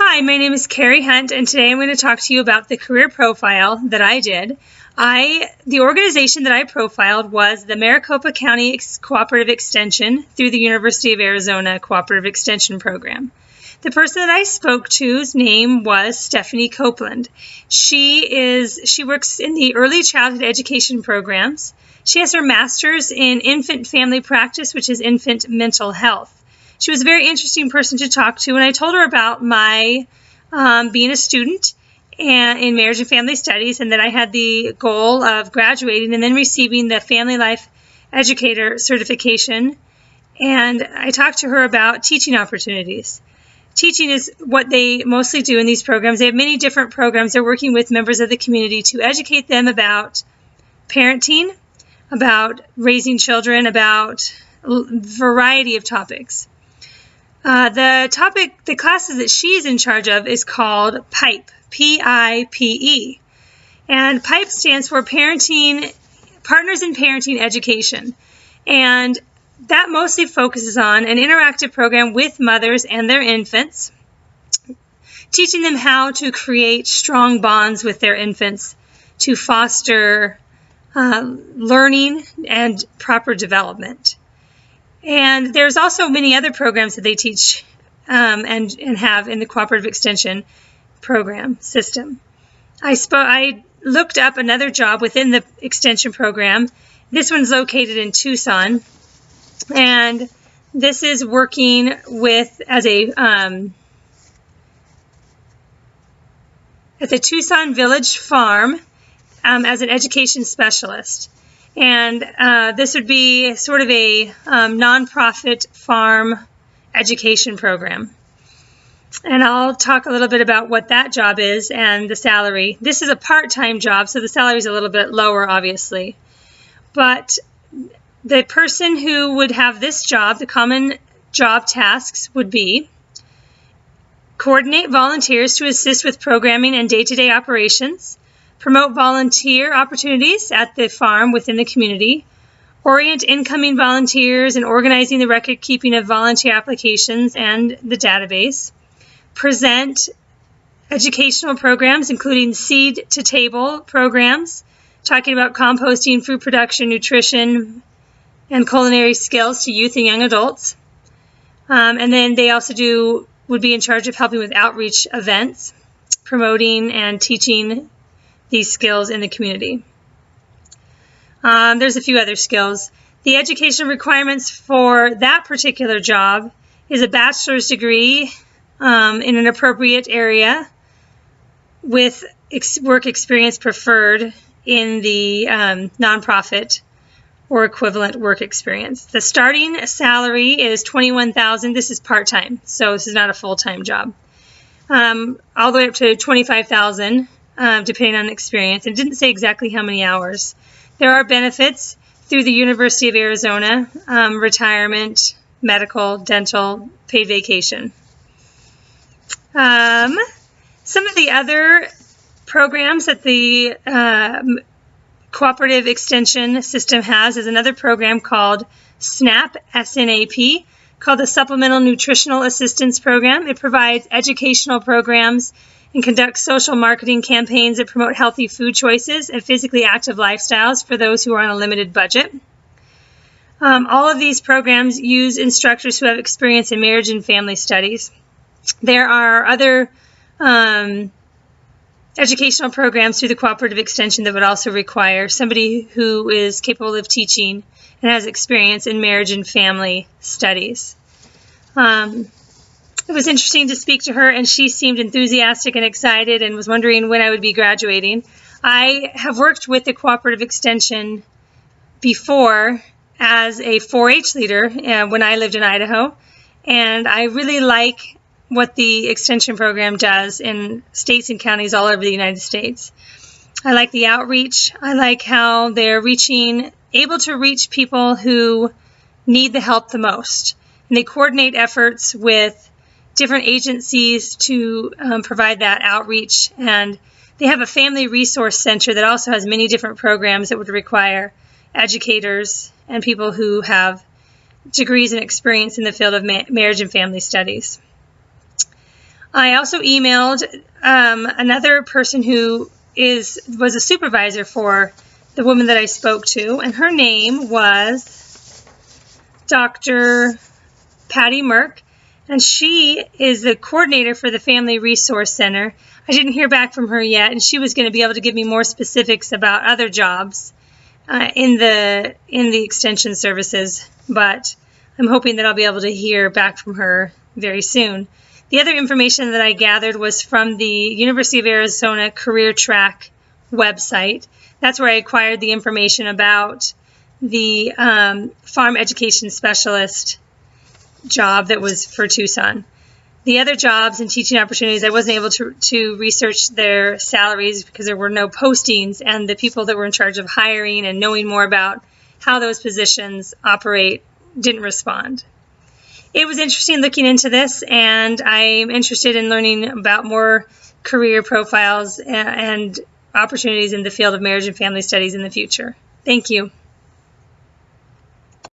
Hi, my name is Carrie Hunt, and today I'm going to talk to you about the career profile that I did. The organization that I profiled was the Maricopa County Cooperative Extension through the University of Arizona Cooperative Extension Program. The person that I spoke to's name was Stephanie Copeland. She works in the early childhood education programs. She has her master's in infant family practice, which is infant mental health. She was a very interesting person to talk to, and I told her about my being a student in marriage and family studies, and that I had the goal of graduating and then receiving the Family Life Educator certification. And I talked to her about teaching opportunities. Teaching is what they mostly do in these programs. They have many different programs. They're working with members of the community to educate them about parenting, about raising children, about a variety of topics. The classes that she's in charge of is called PIPE, P-I-P-E. And PIPE stands for Partners in Parenting Education. And that mostly focuses on an interactive program with mothers and their infants, teaching them how to create strong bonds with their infants to foster learning and proper development. And there's also many other programs that they teach and have in the Cooperative Extension program system. I looked up another job within the Extension program. This one's located in Tucson, and this is working as a Tucson Village Farm as an education specialist. And this would be sort of a nonprofit farm education program. And I'll talk a little bit about what that job is and the salary. This is a part-time job, so the salary is a little bit lower, obviously. But the person who would have this job, the common job tasks would be coordinate volunteers to assist with programming and day-to-day operations, promote volunteer opportunities at the farm within the community, orient incoming volunteers and organizing the record keeping of volunteer applications and the database, present educational programs including seed to table programs, talking about composting, food production, nutrition, and culinary skills to youth and young adults. And then they also would be in charge of helping with outreach events, promoting and teaching these skills in the community. There's a few other skills. The education requirements for that particular job is a bachelor's degree in an appropriate area with work experience preferred in the nonprofit or equivalent work experience. The starting salary is $21,000. This is part-time, so this is not a full-time job. All the way up to $25,000. Depending on experience. It didn't say exactly how many hours. There are benefits through the University of Arizona, retirement, medical, dental, paid vacation. Some of the other programs that the Cooperative Extension System has is another program called SNAP, S-N-A-P, called the Supplemental Nutritional Assistance Program. It provides educational programs and conducts social marketing campaigns that promote healthy food choices and physically active lifestyles for those who are on a limited budget. All of these programs use instructors who have experience in marriage and family studies. There are other educational programs through the Cooperative Extension that would also require somebody who is capable of teaching and has experience in marriage and family studies. It was interesting to speak to her, and she seemed enthusiastic and excited and was wondering when I would be graduating. I have worked with the Cooperative Extension before as a 4-H leader when I lived in Idaho, and I really like what the Extension program does in states and counties all over the United States. I like the outreach. I like how they're able to reach people who need the help the most. And they coordinate efforts with different agencies to provide that outreach, and they have a family resource center that also has many different programs that would require educators and people who have degrees and experience in the field of marriage and family studies. I also emailed another person who was a supervisor for the woman that I spoke to, and her name was Dr. Patty Merck, and she is the coordinator for the Family Resource Center. I didn't hear back from her yet, and she was going to be able to give me more specifics about other jobs in the extension services, but I'm hoping that I'll be able to hear back from her very soon. The other information that I gathered was from the University of Arizona Career Track website. That's where I acquired the information about the farm education specialist job that was for Tucson. The other jobs and teaching opportunities, I wasn't able to research their salaries because there were no postings, and the people that were in charge of hiring and knowing more about how those positions operate didn't respond. It was interesting looking into this, and I'm interested in learning about more career profiles and opportunities in the field of marriage and family studies in the future. Thank you.